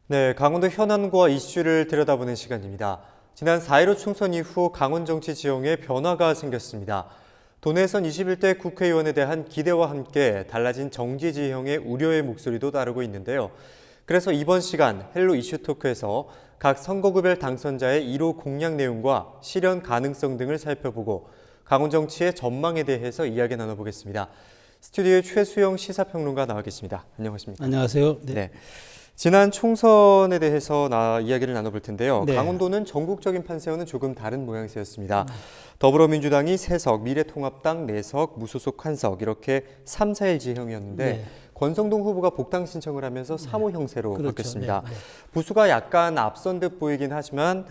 네, 강원도 현안과 이슈를 들여다보는 시간입니다. 지난 4.15 총선 이후 강원 정치 지형에 변화가 생겼습니다. 도내에선 21대 국회의원에 대한 기대와 함께 달라진 정치 지형의 우려의 목소리도 따르고 있는데요. 그래서 이번 시간 헬로 이슈 토크에서 각 선거구별 당선자의 1호 공약 내용과 실현 가능성 등을 살펴보고 강원 정치의 전망에 대해서 이야기 나눠보겠습니다. 스튜디오에 최수영 시사평론가 나와 계십니다. 안녕하십니까? 안녕하세요. 네. 지난 총선에 대해서 이야기를 나눠볼 텐데요. 네. 강원도는 전국적인 판세와는 조금 다른 모양새였습니다. 더불어민주당이 3석, 미래통합당 4석, 무소속 1석 이렇게 3, 4일 지형이었는데 네. 권성동 후보가 복당 신청을 하면서 3호 형세로 그렇죠. 바뀌었습니다. 네. 부수가 약간 앞선 듯 보이긴 하지만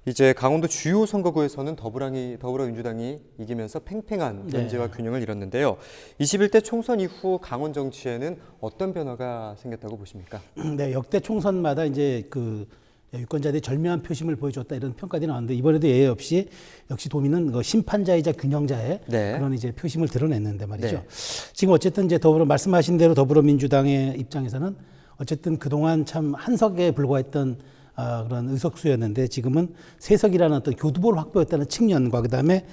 이제 강원도 주요 선거구에서는 더불어민주당이 이기면서 팽팽한 견제와 균형을 이뤘는데요. 21대 총선 이후 강원 정치에는 어떤 변화가 생겼다고 보십니까? 네, 역대 총선마다 이제 그 유권자들이 절묘한 표심을 보여줬다 이런 평가들이 나왔는데 이번에도 예외 없이 역시 도민은 그 심판자이자 균형자의 그런 이제 표심을 드러냈는데 말이죠. 지금 어쨌든 이제 말씀하신 대로 더불어민주당의 입장에서는 어쨌든 그동안 참 한석에 불과했던 그런 의석수였는데 지금은 세석이라는 어떤 교두보를 확보했다는 측면과 그다음에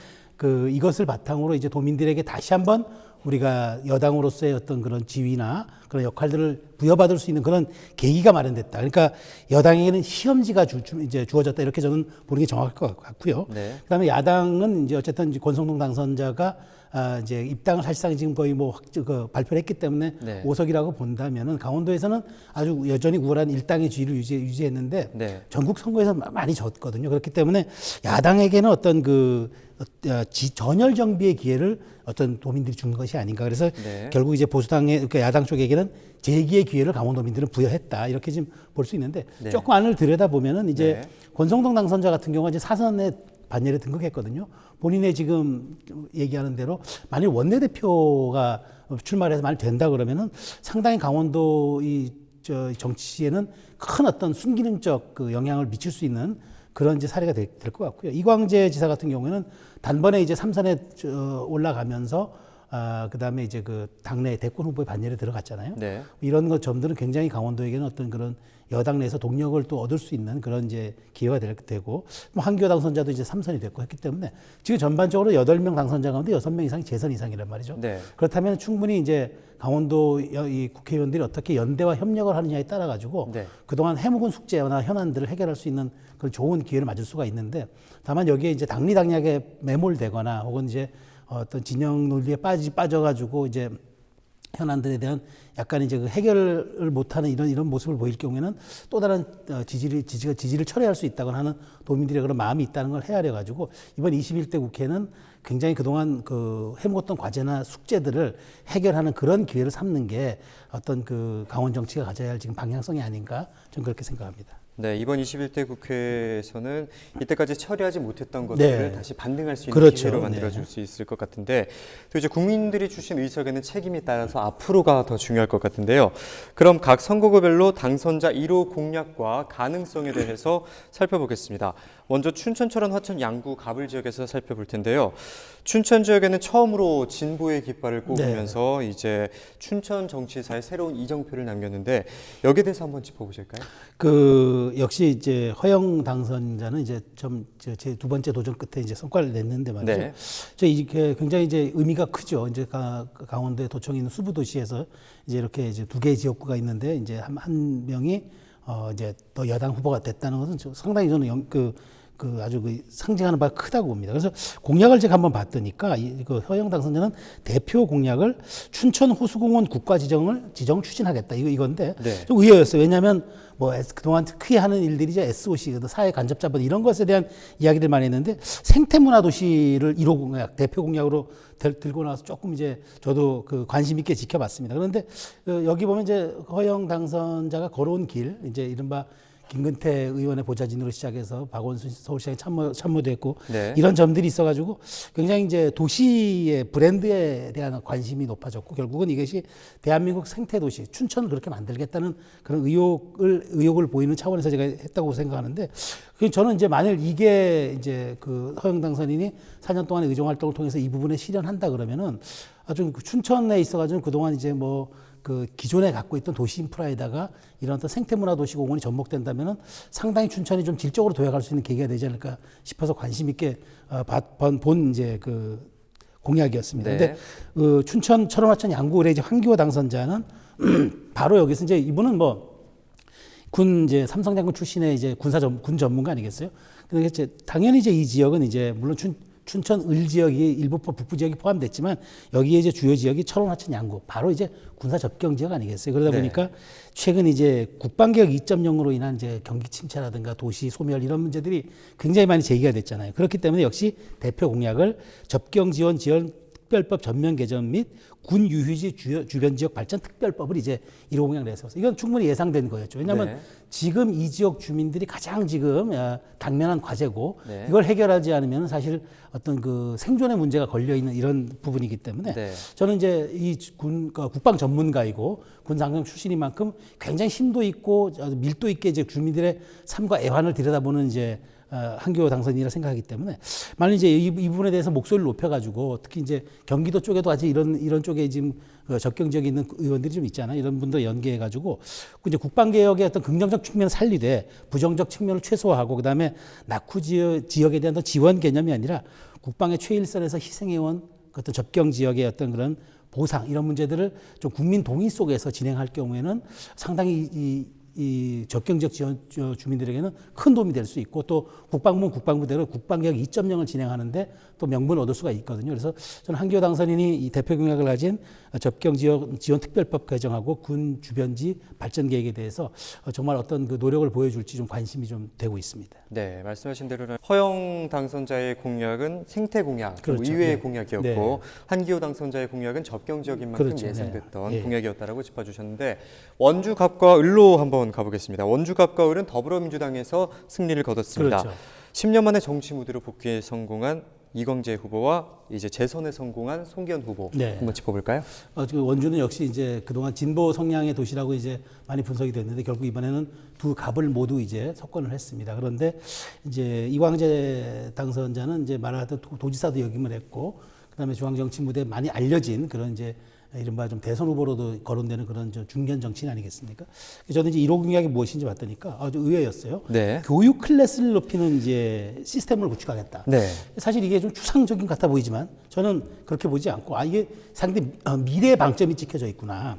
이것을 바탕으로 이제 도민들에게 다시 한번 우리가 여당으로서의 어떤 그런 지위나 그런 역할들을 부여받을 수 있는 그런 계기가 마련됐다. 그러니까 여당에게는 시험지가 이제 주어졌다. 이렇게 저는 보는 게 정확할 것 같고요. 그다음에 야당은 이제 어쨌든 이제 권성동 당선자가 이제 입당을 사실상 지금 거의 발표를 했기 때문에 5석이라고 본다면은 강원도에서는 아주 여전히 우월한 일당의 지위를 유지했는데 전국 선거에서 많이 졌거든요. 그렇기 때문에 야당에게는 어떤 전열 정비의 기회를 어떤 도민들이 준 것이 아닌가. 그래서 결국 이제 보수당의 야당 쪽에게는 재기의 기회를 강원도민들은 부여했다. 이렇게 지금 볼 수 있는데 조금 안을 들여다보면은 이제 권성동 당선자 같은 경우가 이제 사선에 반열에 등극했거든요. 본인의 지금 얘기하는 대로 만일 원내대표가 출마를 해서 만일 된다 그러면은 상당히 강원도 정치에는 큰 어떤 순기능적 영향을 미칠 수 있는 그런 이제 사례가 될 것 같고요. 이광재 지사 같은 경우에는 단번에 이제 3선에 올라가면서 그다음에 이제 당내 대권 후보의 반열에 들어갔잖아요. 이런 점들은 굉장히 강원도에게는 어떤 그런 여당 내에서 동력을 또 얻을 수 있는 그런 이제 기회가 되고 한기호 당선자도 이제 3선이 됐고 했기 때문에 지금 전반적으로 8명 당선자 가운데 6명 이상이 재선 이상이란 말이죠. 그렇다면 충분히 이제 강원도 이 국회의원들이 어떻게 연대와 협력을 하느냐에 따라 가지고 그동안 해묵은 숙제나 현안들을 해결할 수 있는 그런 좋은 기회를 맞을 수가 있는데 다만 여기에 이제 당리당략에 매몰되거나 혹은 이제 어떤 진영 논리에 빠져가지고 이제 현안들에 대한 약간 이제 해결을 못하는 이런 모습을 보일 경우에는 또 다른 지지를 철회할 수 있다거나 하는 도민들의 그런 마음이 있다는 걸 헤아려 가지고 이번 21대 국회는 굉장히 그동안 해묵었던 과제나 숙제들을 해결하는 그런 기회를 삼는 게 어떤 강원 정치가 가져야 할 지금 방향성이 아닌가 저는 그렇게 생각합니다. 네, 이번 21대 국회에서는 이때까지 처리하지 못했던 것들을 다시 반등할 수 있는 기회로 만들어줄 수 있을 것 같은데 또 이제 국민들이 주신 의석에는 책임이 따라서 앞으로가 더 중요할 것 같은데요. 그럼 각 선거구별로 당선자 1호 공약과 가능성에 대해서 살펴보겠습니다. 먼저 춘천, 철원, 화천, 양구, 가불 지역에서 살펴볼 텐데요. 춘천 지역에는 처음으로 진보의 깃발을 꼽으면서 이제 춘천 정치사에 새로운 이정표를 남겼는데 여기에 대해서 한번 짚어보실까요? 역시 이제 허영 당선자는 이제 제 두 번째 도전 끝에 이제 성과를 냈는데 말이죠. 이게 굉장히 이제 의미가 크죠. 이제 강원도에 도청이 있는 수부 도시에서 이제 이렇게 이제 2개의 지역구가 있는데 이제 한 명이 이제 또 여당 후보가 됐다는 것은 상당히 저는 아주 상징하는 바가 크다고 봅니다. 그래서 공약을 제가 한번 봤더니까 허영 당선자는 대표 공약을 춘천 호수공원 국가 지정 추진하겠다 이건데 좀 의외였어요. 왜냐하면 그동안 크게 하는 일들이 이제 SOC 사회 간접자본 이런 것에 대한 이야기를 많이 했는데 생태문화 도시를 1호 공약 대표 공약으로 들고 나와서 조금 이제 저도 관심 있게 지켜봤습니다. 그런데 여기 보면 이제 허영 당선자가 걸어온 길 이제 이른바 김근태 의원의 보좌진으로 시작해서 박원순 서울시장이 참모도 했고 이런 점들이 있어가지고 굉장히 이제 도시의 브랜드에 대한 관심이 높아졌고 결국은 이것이 대한민국 생태도시 춘천을 그렇게 만들겠다는 그런 의욕을 보이는 차원에서 제가 했다고 생각하는데 저는 이제 만일 이게 이제 허영 당선인이 4년 동안의 의정 활동을 통해서 이 부분에 실현한다 그러면은 아주 춘천에 있어가지고 그동안 이제 그 기존에 갖고 있던 도시 인프라에다가 이런 어떤 생태문화 도시 공원이 접목된다면은 상당히 춘천이 좀 질적으로 도약할 수 있는 계기가 되지 않을까 싶어서 관심 있게 본 이제 그 공약이었습니다. 네. 근데 그 춘천 철원하천 양구 의뢰 황교안 당선자는 바로 여기서 이제 이분은 뭐 군 이제 삼성장군 출신의 이제 군 전문가 아니겠어요? 그러니까 이제 당연히 이제 이 지역은 이제 물론 춘천 을 지역이 일부 북부 지역이 포함됐지만 여기에 이제 주요 지역이 철원, 하천, 양구 바로 이제 군사 접경 지역 아니겠어요? 그러다 보니까 최근 이제 국방개혁 2.0으로 인한 이제 경기 침체라든가 도시 소멸 이런 문제들이 굉장히 많이 제기가 됐잖아요. 그렇기 때문에 역시 대표 공약을 접경 지원 특별법 전면 개정 및 군 유휴지 주변 지역 발전 특별법을 이제 1호 공약을 내세웠어요. 이건 충분히 예상된 거였죠. 왜냐하면 지금 이 지역 주민들이 가장 지금 당면한 과제고 이걸 해결하지 않으면 사실 어떤 그 생존의 문제가 걸려 있는 이런 부분이기 때문에 저는 이제 이 국방 전문가이고 군 장병 출신인 만큼 굉장히 심도 있고 밀도 있게 이제 주민들의 삶과 애환을 들여다보는 이제 한교 당선인이라 생각하기 때문에 만약 이제 이 부분에 대해서 목소리를 높여가지고 특히 이제 경기도 쪽에도 아직 이런 쪽에 지금 접경 지역에 있는 의원들이 좀 있잖아요. 이런 분들 연계해가지고 이제 국방개혁의 어떤 긍정적 측면을 살리되 부정적 측면을 최소화하고 그다음에 낙후 지역에 대한 지원 개념이 아니라 국방의 최일선에서 희생해온 어떤 접경 지역의 어떤 그런 보상 이런 문제들을 좀 국민 동의 속에서 진행할 경우에는 상당히 이 접경 지역 주민들에게는 큰 도움이 될 수 있고 또 국방부대로 국방개혁 2.0을 진행하는데 또 명분을 얻을 수가 있거든요. 그래서 저는 한기호 당선인이 이 대표 공약을 가진 접경 지역 지원 특별법 개정하고 군 주변지 발전 계획에 대해서 정말 어떤 그 노력을 보여줄지 좀 관심이 좀 되고 있습니다. 네, 말씀하신 대로 허영 당선자의 공약은 생태 공약, 그렇죠. 의회의 공약이었고 한기호 당선자의 공약은 접경 지역인 만큼 예상됐던 공약이었다라고 짚어주셨는데 원주 갑과 을로 한번 가보겠습니다. 원주 갑과 을은 더불어민주당에서 승리를 거뒀습니다. 그렇죠. 10년 만에 정치 무대로 복귀에 성공한 이광재 후보와 이제 재선에 성공한 송기현 후보 한번 짚어볼까요? 원주는 역시 이제 그동안 진보 성향의 도시라고 이제 많이 분석이 됐는데 결국 이번에는 두 갑을 모두 이제 석권을 했습니다. 그런데 이제 이광재 당선자는 이제 말하던 도지사도 역임을 했고 그다음에 중앙정치 무대에 많이 알려진 그런 이제 이른바 좀 대선 후보로도 거론되는 그런 중견 정치인 아니겠습니까? 저는 이제 1호 공약이 무엇인지 봤더니까 아주 의외였어요. 교육 클래스를 높이는 이제 시스템을 구축하겠다. 사실 이게 좀 추상적인 것 같아 보이지만 저는 그렇게 보지 않고 이게 상당히 미래의 방점이 찍혀져 있구나.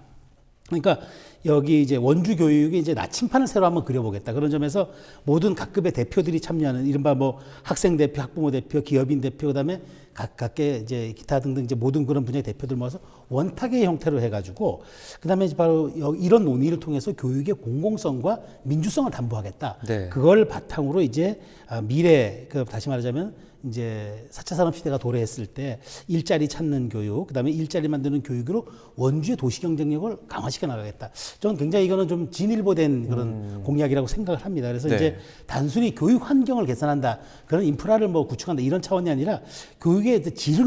그러니까 여기 이제 원주 교육이 이제 나침판을 새로 한번 그려보겠다. 그런 점에서 모든 각급의 대표들이 참여하는 이른바 뭐 학생 대표, 학부모 대표, 기업인 대표, 그다음에 각각의 이제 기타 등등 이제 모든 그런 분야의 대표들 모아서 원탁의 형태로 해가지고 그다음에 이제 바로 이런 논의를 통해서 교육의 공공성과 민주성을 담보하겠다. 그걸 바탕으로 이제 미래 다시 말하자면 이제 4차 산업 시대가 도래했을 때 일자리 찾는 교육, 그다음에 일자리 만드는 교육으로 원주의 도시 경쟁력을 강화시켜 나가겠다. 저는 굉장히 이거는 좀 진일보된 그런 공약이라고 생각을 합니다. 그래서 이제 단순히 교육 환경을 개선한다, 그런 인프라를 뭐 구축한다 이런 차원이 아니라 교육의 질을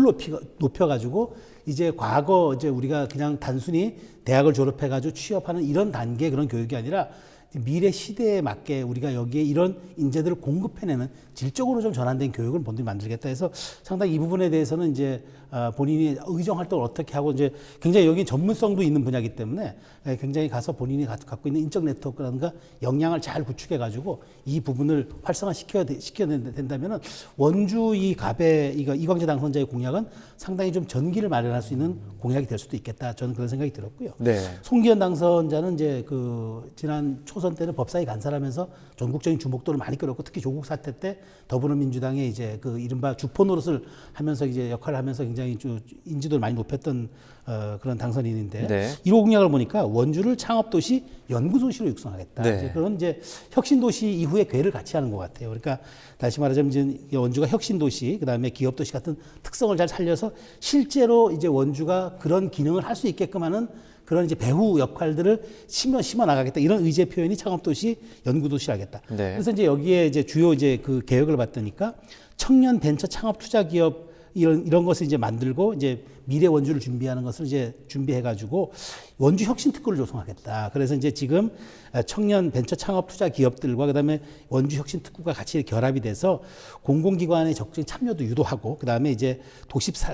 높여가지고 이제 과거 이제 우리가 그냥 단순히 대학을 졸업해가지고 취업하는 이런 단계의 그런 교육이 아니라 미래 시대에 맞게 우리가 여기에 이런 인재들을 공급해내는 질적으로 좀 전환된 교육을 본인이 만들겠다 해서 상당히 이 부분에 대해서는 이제 본인이 의정 활동을 어떻게 하고 이제 굉장히 여기 전문성도 있는 분야이기 때문에 굉장히 가서 본인이 갖고 있는 인적 네트워크라든가 역량을 잘 구축해 가지고 이 부분을 활성화시켜야 된다면은 원주 이 갑의 이광재 당선자의 공약은 상당히 좀 전기를 마련할 수 있는 공약이 될 수도 있겠다. 저는 그런 생각이 들었고요. 송기현 당선자는 이제 그 지난 초선 때는 법사위 간사하면서 전국적인 주목도를 많이 끌었고 특히 조국 사태 때 더불어민주당의 이제 그 이른바 주포 노릇을 하면서 이제 역할을 하면서 굉장히 인지도를 많이 높였던 그런 당선인인데 1호 공약을 보니까 원주를 창업도시 연구도시로 육성하겠다. 이제 그런 이제 혁신도시 이후에 궤를 같이 하는 것 같아요. 그러니까 다시 말하자면 이제 원주가 혁신도시, 그다음에 기업도시 같은 특성을 잘 살려서 실제로 이제 원주가 그런 기능을 할 수 있게끔 하는 그런 이제 배후 역할들을 심어 나가겠다. 이런 의제 표현이 창업도시, 연구도시를 하겠다. 그래서 이제 여기에 이제 주요 이제 그 개혁을 봤더니까 청년 벤처 창업 투자 기업 이런 것을 이제 만들고 이제 미래 원주를 준비하는 것을 이제 준비해가지고 원주 혁신 특구를 조성하겠다. 그래서 이제 지금 청년 벤처 창업 투자 기업들과 그다음에 원주 혁신 특구가 같이 결합이 돼서 공공기관의 적극 참여도 유도하고 그다음에 이제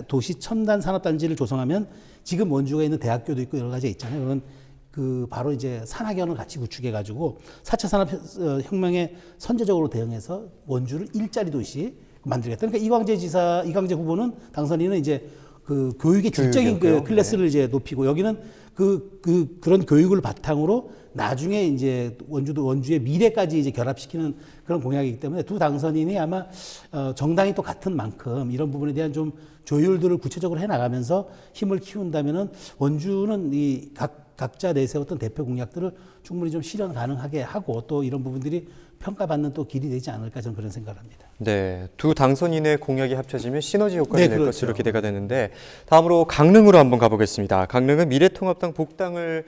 도시 첨단 산업단지를 조성하면 지금 원주가 있는 대학교도 있고 여러 가지가 있잖아요. 그런 바로 이제 산학연을 같이 구축해가지고 4차 산업혁명에 선제적으로 대응해서 원주를 일자리 도시 만들겠다. 그러니까 이광재 후보는 당선인은 이제 그 교육의 질적인 그 클래스를 이제 높이고 여기는 그런 교육을 바탕으로 나중에 이제 원주의 미래까지 이제 결합시키는 그런 공약이기 때문에 두 당선인이 아마 정당이 또 같은 만큼 이런 부분에 대한 좀 조율들을 구체적으로 해 나가면서 힘을 키운다면은 원주는 이 각자 내세웠던 대표 공약들을 충분히 좀 실현 가능하게 하고 또 이런 부분들이 평가받는 또 길이 되지 않을까 저는 그런 생각을 합니다. 네, 두 당선인의 공약이 합쳐지면 시너지 효과를 낼 것으로 기대가 되는데 다음으로 강릉으로 한번 가보겠습니다. 강릉은 미래통합당 복당을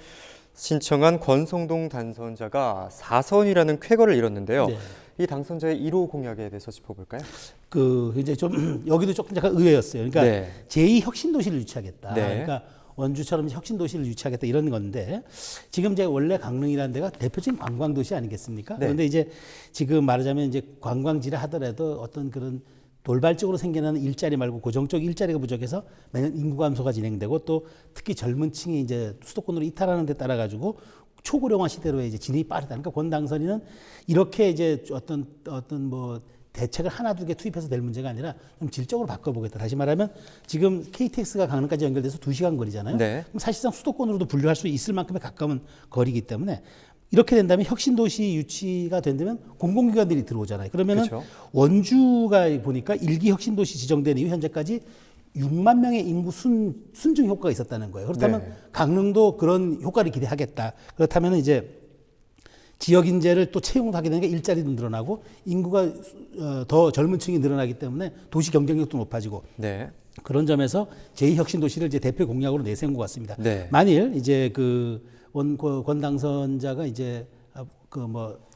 신청한 권성동 당선자가 4선이라는 쾌거를 이뤘는데요. 네. 이 당선자의 1호 공약에 대해서 짚어볼까요? 이제 좀 여기도 조금 약간 의외였어요. 그러니까 네. 제2 혁신도시를 유치하겠다. 네. 그러니까 원주처럼 혁신도시를 유치하겠다 이런 건데 지금 이제 원래 강릉이라는 데가 대표적인 관광도시 아니겠습니까? 네. 그런데 이제 지금 말하자면 이제 관광지라 하더라도 어떤 그런 돌발적으로 생겨나는 일자리 말고 고정적 일자리가 부족해서 매년 인구 감소가 진행되고 또 특히 젊은 층이 이제 수도권으로 이탈하는 데 따라 가지고 초고령화 시대로 이제 진입이 빠르다. 그러니까 권 당선인은 이렇게 이제 어떤 뭐 대책을 하나 두 개 투입해서 될 문제가 아니라 좀 질적으로 바꿔보겠다. 다시 말하면 지금 KTX가 강릉까지 연결돼서 2시간 거리잖아요. 네. 그럼 사실상 수도권으로도 분류할 수 있을 만큼의 가까운 거리이기 때문에 이렇게 된다면 혁신도시 유치가 된다면 공공기관들이 들어오잖아요. 그러면은 그렇죠. 원주가 보니까 1기 혁신도시 지정된 이후 현재까지 6만 명의 인구 순증 효과가 있었다는 거예요. 그렇다면 네. 강릉도 그런 효과를 기대하겠다. 그렇다면 이제 지역 인재를 또 채용도 하게 되니까 일자리도 늘어나고 인구가 더 젊은 층이 늘어나기 때문에 도시 경쟁력도 높아지고 네. 그런 점에서 제2혁신도시를 이제 대표 공약으로 내세운 것 같습니다. 네. 만일 이제 권 당선자가 이제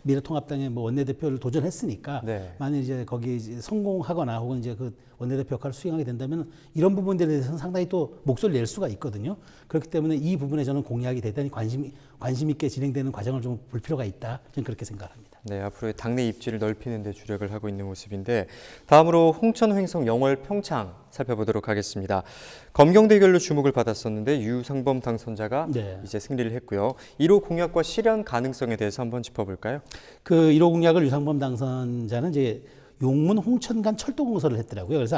미래통합당의 원내대표를 도전했으니까 네. 만일 이제 거기 이제 성공하거나 혹은 이제 그 원내대표 역할을 수행하게 된다면 이런 부분들에 대해서는 상당히 또 목소리를 낼 수가 있거든요. 그렇기 때문에 이 부분에 저는 공약이 대단히 관심 있게 진행되는 과정을 좀 볼 필요가 있다. 저는 그렇게 생각합니다. 네, 앞으로의 당내 입지를 넓히는 데 주력을 하고 있는 모습인데 다음으로 홍천, 횡성, 영월, 평창 살펴보도록 하겠습니다. 검경대결로 주목을 받았었는데 유상범 당선자가 네. 이제 승리를 했고요. 1호 공약과 실현 가능성에 대해서 한번 짚어볼까요? 1호 공약을 유상범 당선자는 이제 용문 홍천 간 철도 공사를 했더라고요. 그래서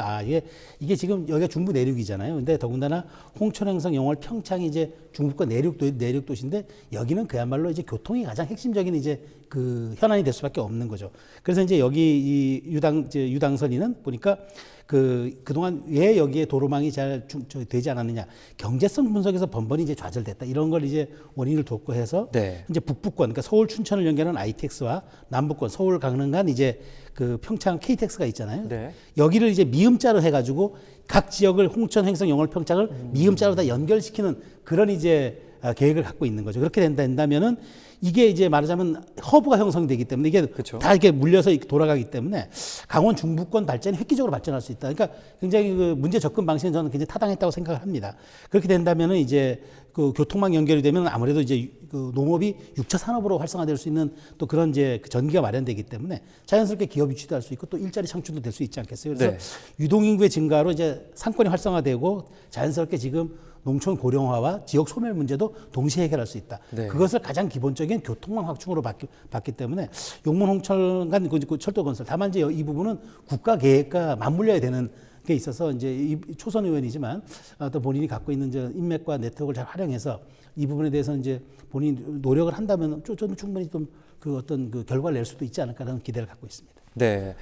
이게 지금 여기가 중부 내륙이잖아요. 근데 더군다나 홍천, 횡성, 영월, 평창이 이제 중부권 내륙 도시인데 여기는 그야말로 이제 교통이 가장 핵심적인 이제 그 현안이 될 수밖에 없는 거죠. 그래서 이제 여기 이 유당선인은 보니까 그동안 왜 여기에 도로망이 잘 되지 않았느냐. 경제성 분석에서 번번이 이제 좌절됐다. 이런 걸 이제 원인을 뒀고 해서 네. 이제 북부권, 그러니까 서울 춘천을 연결하는 ITX와 남부권, 서울 강릉 간 이제 그 평창 KTX가 있잖아요. 네. 여기를 이제 미음자로 해가지고 각 지역을 홍천, 횡성, 영월, 평창을 미음자로 다 연결시키는 그런 이제 계획을 갖고 있는 거죠. 그렇게 된다면은 이게 이제 말하자면 허브가 형성되기 때문에 이게 그쵸. 다 이렇게 물려서 돌아가기 때문에 강원 중부권 발전이 획기적으로 발전할 수 있다. 그러니까 굉장히 그 문제 접근 방식은 저는 굉장히 타당했다고 생각을 합니다. 그렇게 된다면은 이제 그 교통망 연결이 되면 아무래도 이제 그 농업이 6차 산업으로 활성화될 수 있는 또 그런 이제 그 전기가 마련되기 때문에 자연스럽게 기업 유치도 할 수 있고 또 일자리 창출도 될 수 있지 않겠어요? 그래서 네. 유동인구의 증가로 이제 상권이 활성화되고 자연스럽게 지금 농촌 고령화와 지역 소멸 문제도 동시에 해결할 수 있다. 네. 그것을 가장 기본적인 교통망 확충으로 봤기 때문에 용문 홍천 간 철도 건설. 다만 이제 이 부분은 국가 계획과 맞물려야 되는 게 있어서 이제 초선 의원이지만 또 본인이 갖고 있는 이제 인맥과 네트워크를 잘 활용해서 이 부분에 대해서 이제 본인이 노력을 한다면 저는 충분히 좀 그 어떤 그 결과를 낼 수도 있지 않을까라는 기대를 갖고 있습니다. 네.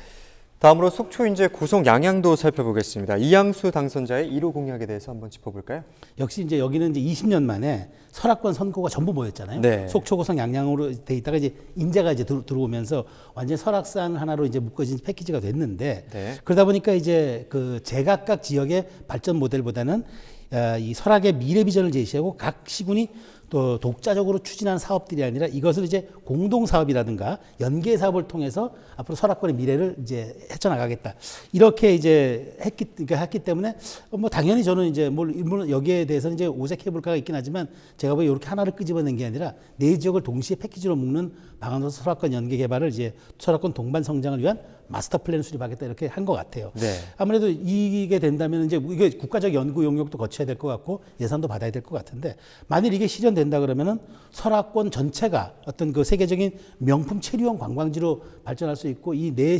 다음으로 속초 인제 고성 양양도 살펴보겠습니다. 이양수 당선자의 1호 공약에 대해서 한번 짚어볼까요? 역시 이제 여기는 이제 20년 만에 설악권 선거가 전부 모였잖아요. 네. 속초, 고성, 양양으로 돼 있다가 이제 인재가 이제 들어오면서 완전 설악산 하나로 이제 묶어진 패키지가 됐는데 네. 그러다 보니까 이제 그 제각각 지역의 발전 모델보다는 이 설악의 미래 비전을 제시하고 각 시군이 또 독자적으로 추진한 사업들이 아니라 이것을 이제 공동 사업이라든가 연계 사업을 통해서 앞으로 설악권의 미래를 이제 헤쳐나가겠다. 이렇게 이제 했기 때문에 뭐 당연히 저는 이제 물론 여기에 대해서는 이제 오색해 볼까가 있긴 하지만 제가 뭐 이렇게 하나를 끄집어낸 게 아니라 네 지역을 동시에 패키지로 묶는 방안으로서 설악권 연계 개발을 이제 설악권 동반 성장을 위한 마스터 플랜을 수립하겠다 이렇게 한 것 같아요. 네. 아무래도 이게 된다면 이제 이게 국가적 연구 용역도 거쳐야 될 것 같고 예산도 받아야 될 것 같은데 만일 이게 실현된다 그러면은 설악권 전체가 어떤 그 세계적인 명품 체류형 관광지로 발전할 수 있고 이 네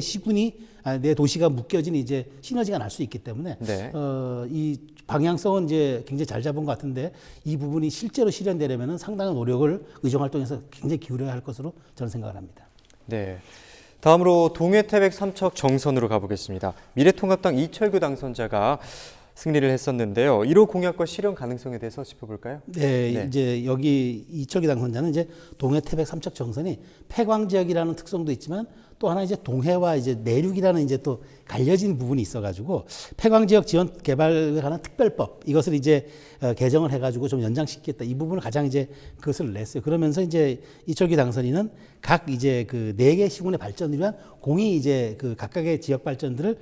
시군이 네 도시가 묶여진 이제 시너지가 날 수 있기 때문에 네. 이 방향성은 이제 굉장히 잘 잡은 것 같은데 이 부분이 실제로 실현되려면은 상당한 노력을 의정 활동에서 굉장히 기울여야 할 것으로 저는 생각을 합니다. 네. 다음으로 동해태백 삼척 정선으로 가보겠습니다. 미래통합당 이철규 당선자가 승리를 했었는데요. 1호 공약과 실현 가능성에 대해서 짚어볼까요? 네, 이제 여기 이철규 당선자는 이제 동해태백 삼척 정선이 폐광 지역이라는 특성도 있지만 또 하나 이제 동해와 이제 내륙이라는 이제 또 갈려진 부분이 있어가지고 폐광 지역 지원 개발에 관한 특별법 이것을 이제 개정을 해가지고 좀 연장시키겠다 이 부분을 가장 이제 그것을 냈어요. 그러면서 이제 이철규 당선인은 각 이제 그 4개 시군의 발전을 위한 공이 이제 그 각각의 지역 발전들을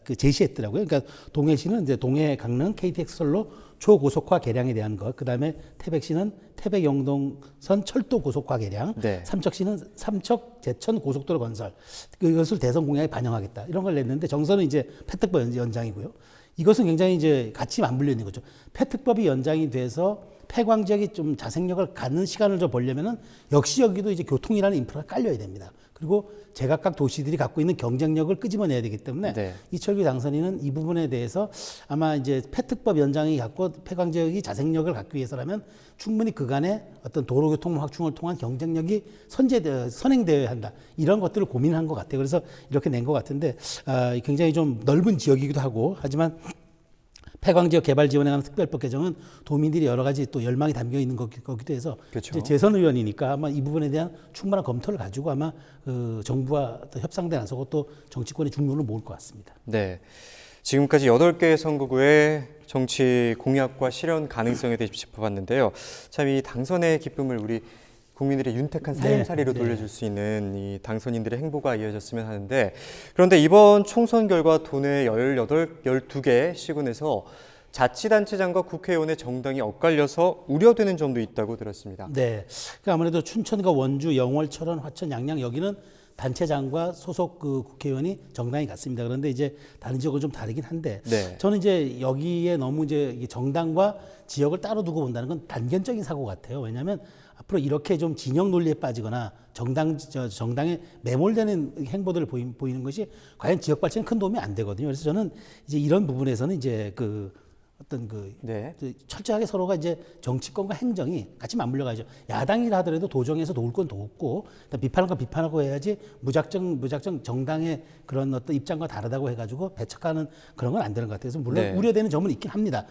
그 제시했더라고요. 그러니까 동해시는 이제 동해 강릉 KTX 선로 초고속화 개량에 대한 것, 그 다음에 태백시는 태백 영동선 철도 고속화 개량, 네. 삼척시는 삼척 제천 고속도로 건설, 이것을 대선 공약에 반영하겠다 이런 걸 냈는데 정선은 이제 폐특법 연장이고요. 이것은 굉장히 이제 같이 맞물려 있는 거죠. 폐특법이 연장이 돼서 폐광 지역이 좀 자생력을 갖는 시간을 좀 보려면은 역시 여기도 이제 교통이라는 인프라가 깔려야 됩니다. 그리고 제각각 도시들이 갖고 있는 경쟁력을 끄집어내야 되기 때문에 네. 이철규 당선인은 이 부분에 대해서 아마 이제 폐특법 연장이 갖고 폐광 지역이 자생력을 갖기 위해서라면 충분히 그간의 어떤 도로교통 확충을 통한 경쟁력이 선행되어야 한다. 이런 것들을 고민한 것 같아요. 그래서 이렇게 낸 것 같은데 굉장히 좀 넓은 지역이기도 하고 하지만 폐광지역 개발 지원에 관한 특별법 개정은 도민들이 여러 가지 또 열망이 담겨 있는 거기도 해서 그렇죠. 이제 재선 의원이니까 아마 이 부분에 대한 충분한 검토를 가지고 아마 정부와 또 협상대 나서고 또 정치권의 중론을 모을 것 같습니다. 네. 지금까지 8개의 선거구의 정치 공약과 실현 가능성에 대해 짚어봤는데요. 참 이 당선의 기쁨을 우리 국민들의 윤택한 살림살이로 돌려줄 수 있는 이 당선인들의 행보가 이어졌으면 하는데 그런데 이번 총선 결과 도내 12개 시군에서 자치단체장과 국회의원의 정당이 엇갈려서 우려되는 점도 있다고 들었습니다. 네. 그러니까 아무래도 춘천과 원주, 영월, 철원, 화천, 양양 여기는 단체장과 소속 그 국회의원이 정당이 같습니다. 그런데 이제 다른 지역은 좀 다르긴 한데 네. 저는 이제 여기에 너무 이제 정당과 지역을 따로 두고 본다는 건 단견적인 사고 같아요. 왜냐하면 앞으로 이렇게 좀 진영 논리에 빠지거나 정당에 매몰되는 행보들을 보이는 것이 과연 지역 발전에 큰 도움이 안 되거든요. 그래서 저는 이제 이런 부분에서는 이제 어떤 네. 철저하게 서로가 이제 정치권과 행정이 같이 맞물려 가죠. 야당이라 하더라도 도정에서 도울 건 도웃고 비판할 건 비판하고 해야지 무작정 정당의 그런 어떤 입장과 다르다고 해가지고 배척하는 그런 건 안 되는 것 같아요. 그래서 물론 네. 우려되는 점은 있긴 합니다.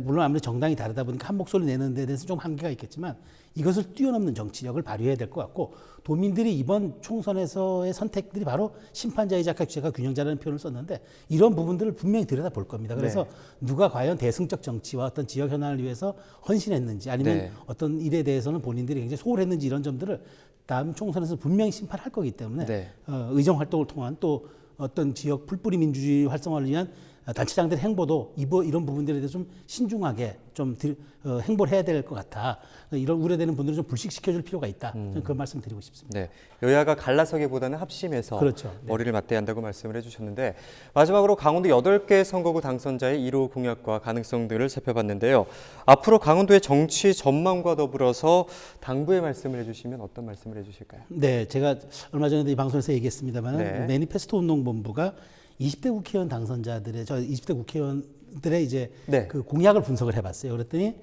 물론 아무래도 정당이 다르다 보니까 한 목소리 내는 데 대해서 좀 한계가 있겠지만 이것을 뛰어넘는 정치력을 발휘해야 될 것 같고 도민들이 이번 총선에서의 선택들이 바로 심판자이자 제가 균형자라는 표현을 썼는데 이런 부분들을 분명히 들여다볼 겁니다. 그래서 누가 과연 대승적 정치와 어떤 지역 현안을 위해서 헌신했는지 아니면 어떤 일에 대해서는 본인들이 굉장히 소홀했는지 이런 점들을 다음 총선에서 분명히 심판할 거기 때문에 의정 활동을 통한 또 어떤 지역 풀뿌리 민주주의 활성화를 위한 단체장들의 행보도 이런 부분들에 대해서 좀 신중하게 좀 행보를 해야 될 것 같아. 이런 우려되는 분들을 좀 불식시켜줄 필요가 있다. 저는 그 말씀 드리고 싶습니다. 네, 여야가 갈라서기보다는 합심해서 그렇죠. 머리를 맞대야 한다고 말씀을 해주셨는데 마지막으로 강원도 8개 선거구 당선자의 1호 공약과 가능성들을 살펴봤는데요. 앞으로 강원도의 정치 전망과 더불어서 당부의 말씀을 해주시면 어떤 말씀을 해주실까요? 네, 제가 얼마 전에도 이 방송에서 얘기했습니다만 매니페스토 운동본부가 20대 국회의원 당선자들의 20대 국회의원들의 이제 그 공약을 분석을 해봤어요. 그랬더니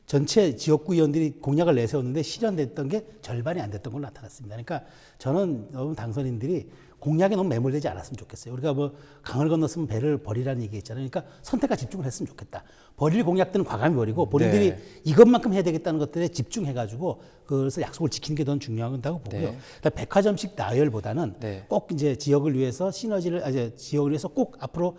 전체 지역구 의원들이 공약을 내세웠는데 실현됐던 게 절반이 안 됐던 걸로 나타났습니다. 그러니까 저는 당선인들이 공약에 너무 매몰되지 않았으면 좋겠어요. 우리가 뭐 강을 건넜으면 배를 버리라는 얘기 있잖아요. 그러니까 선택과 집중을 했으면 좋겠다. 버릴 공약들은 과감히 버리고 본인들이 이것만큼 해야 되겠다는 것들에 집중해가지고 그래서 약속을 지키는 게 더 중요하다고 보고요. 백화점식 나열보다는 꼭 이제 지역을 위해서 지역을 위해서 꼭 앞으로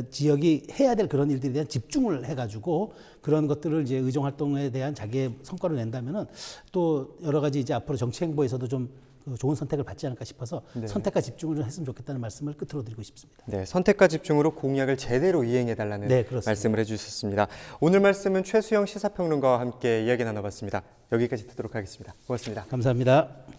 지역이 해야 될 그런 일들에 대한 집중을 해가지고 그런 것들을 이제 의정 활동에 대한 자기의 성과를 낸다면은 또 여러 가지 이제 앞으로 정치 행보에서도 좀 좋은 선택을 받지 않을까 싶어서 선택과 집중을 좀 했으면 좋겠다는 말씀을 끝으로 드리고 싶습니다. 네, 선택과 집중으로 공약을 제대로 이행해달라는 말씀을 해주셨습니다. 오늘 말씀은 최수영 시사평론가와 함께 이야기 나눠봤습니다. 여기까지 듣도록 하겠습니다. 고맙습니다. 감사합니다.